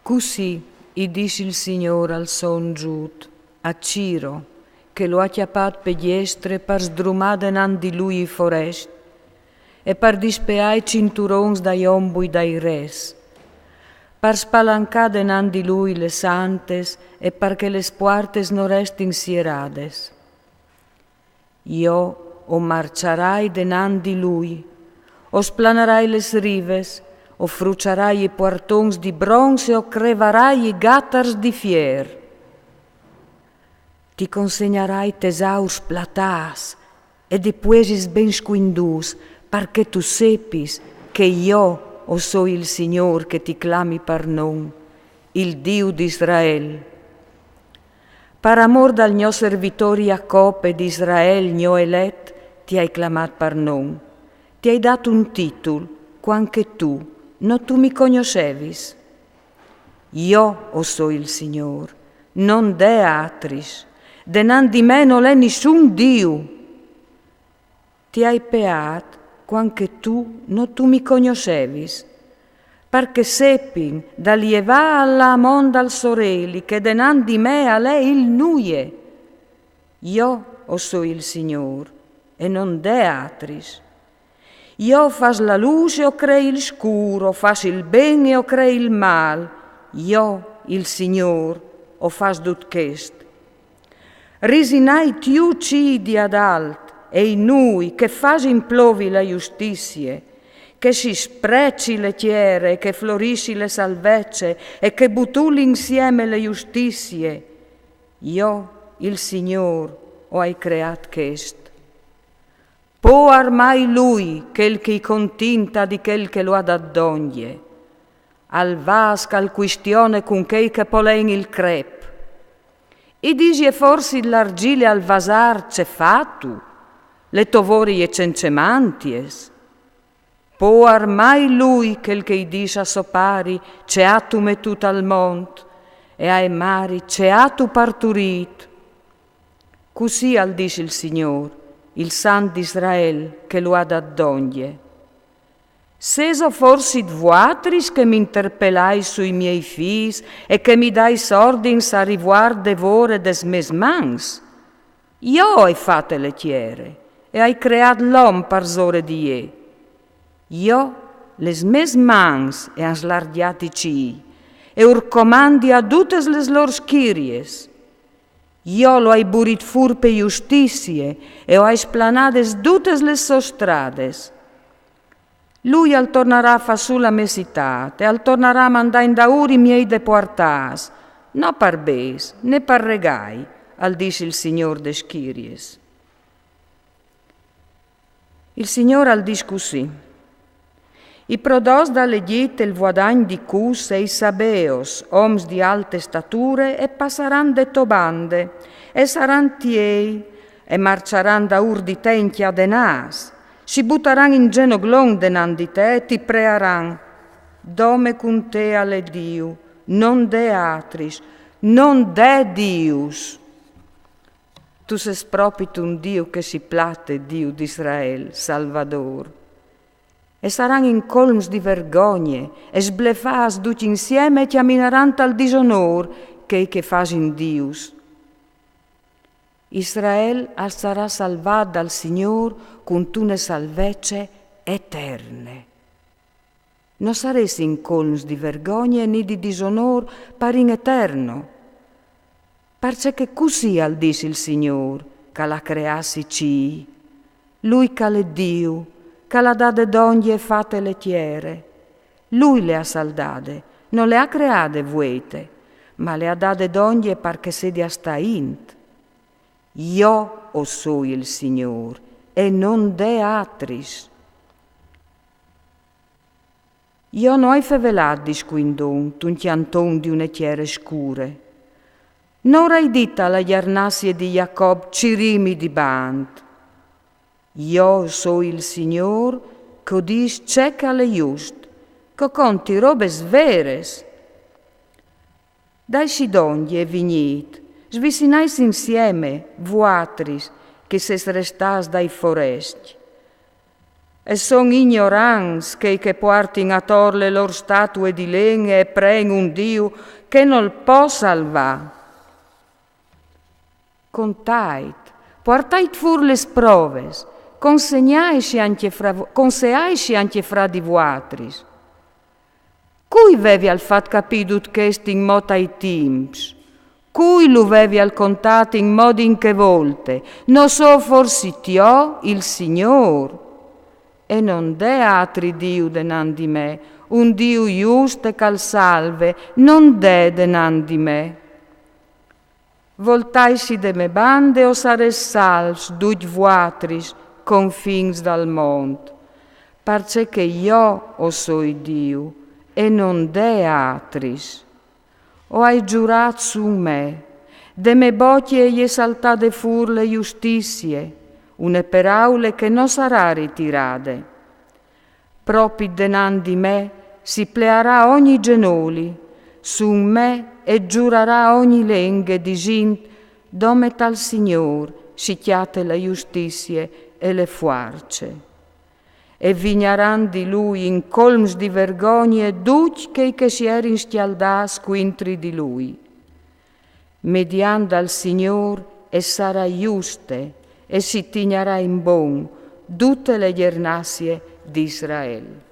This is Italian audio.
Così dice il Signore al son Giud, a Ciro, che lo ha chiappato per diestre per sdrumare di lui i forest e per dispeare i cinturons dai ombui dai res, per spalancare di lui le santes e perché le puertes non restin sierades. Io o marciarai di lui, o splanerai le rives, o fruciarai i portons di bronze o crevarai i gattars di fier. Ti consegnerai tesaurs platas e di puesis ben squindus, perché tu seppis che io o so il Signor che ti clami per non, il Dio di Israel. Per amor dal mio servitore Jacob e di Israel, mio elet, ti hai clamato per non. Ti hai dato un titolo, quanche tu, non tu mi conoscevis. Io o so il Signor, non de atris, denan di me non è nessun Dio. Ti hai peat, quanche tu, non tu mi conoscevis, perché seppin da lievà alla monda al sorelli, che denan di me a lei il nuie. Io o so il Signor, e non de atris. Io fas la luce o crei il scuro, fas il bene o crei il mal. Io, il Signor, o fas tut chest. Risinai tiu cidi ad alt, e in nui che fas implovi la giustizie, che si spreci le tiere, che florisci le salvezze, e che butuli insieme le giustizie. Io, il Signor, o hai creat chest. Può armai lui, quel che continta di quel che lo ha d'addogne, al vasca al quistione con chei che polen il crep. E dici forse l'argile al vasar c'è fatto, le tovori e cencemanties. Può armai lui, quel che dice a sopari, c'è atu metut al mont, e ai mari c'è atu parturit. Così al dice il Signor, il San d'Israel che lo ha d'addogne. Seso forsi vuatris che mi interpellai sui miei fis e che mi dai sordins a riguard devore des mes mans? Io hai fatte le tiere e hai creat l'om per zore di ie. Io les mes mans e han slardiati cii e urcomandi a tuttes les lor schiries. Io lo hai burit fur pe justizie e ho hai splanades tuttes les sostrades. Lui al tornarà a fa sulla mesitate, al tornarà a mandare in dauri miei deportas, no par bes, ne par regai, al dice il Signor de schiries. Il Signor al dice così. I prodos dalle ditte il guadagno di cus e i sabeos, oms di alte stature, e passaran de tobande, e saran tiei, e marciaran da ur di te in chiadenas, si butteran in genoglon denan di te e ti prearan. Dome con te alle Diu, non de atris, non de Dius. Tu ses proprio un Dio che si plate, Dio d'Israel, Salvador. E saranno in colms di vergogne, e sblefas tutti insieme e chiamineran al disonor che fas in Dius. Israel sarà salvato dal Signor con une salvezze eterne. Non saresti in colms di vergogne né di disonor per in eterno, perché così al dice il Signor, che la creassi ci, Lui che è Dio, che la dà d'ogni e fatte le tiere. Lui le ha saldate, non le ha create vuete, ma le ha date d'ogni perché sedia sta int. Io o so il Signor, e non de atris. Io non ho fevelat di squindon, un chianton di une tiere scure. Non hai dita alla Jarnassie di Jacob cirimi di band. Io so il Signor, che dis ceca le just, che conti robes veres. Dai Sidongi e vignit, svicinais insieme, vuatris, che ses restas dai foresti. e son ignorants che portin a tor le loro statue di legno e pregano un Dio che non può salvare. Contait, portait fur le proves, consegnaici anche fra di vuatris. Cui vevi al fat capidut che est in mot ai timps? Cui lo vevi al contato in modi in che volte? Non so forsi Tio, il Signor? E non de altri Dio denan di me, un Dio giusto e cal salve, non de denan di me. Voltaisi de me bande o sares salvs, duc vuatris, confins dal mondo, parce che io o soi Dio, e non de atris. O hai giurato su me, de me bocche e esaltate fur le giustizie, une paraule che non sarà ritirate. Propi denan di me si plearà ogni genoli, su me e giurarà ogni lenghe dicint, dome tal Signor sicchiate la giustizie e le fuarce. E vignaran di lui in colms di vergogne duc che si erin schialdas quintri di lui. Mediando al Signor e sarà giuste e si tignerà in bon tutte le gernassie di Israele.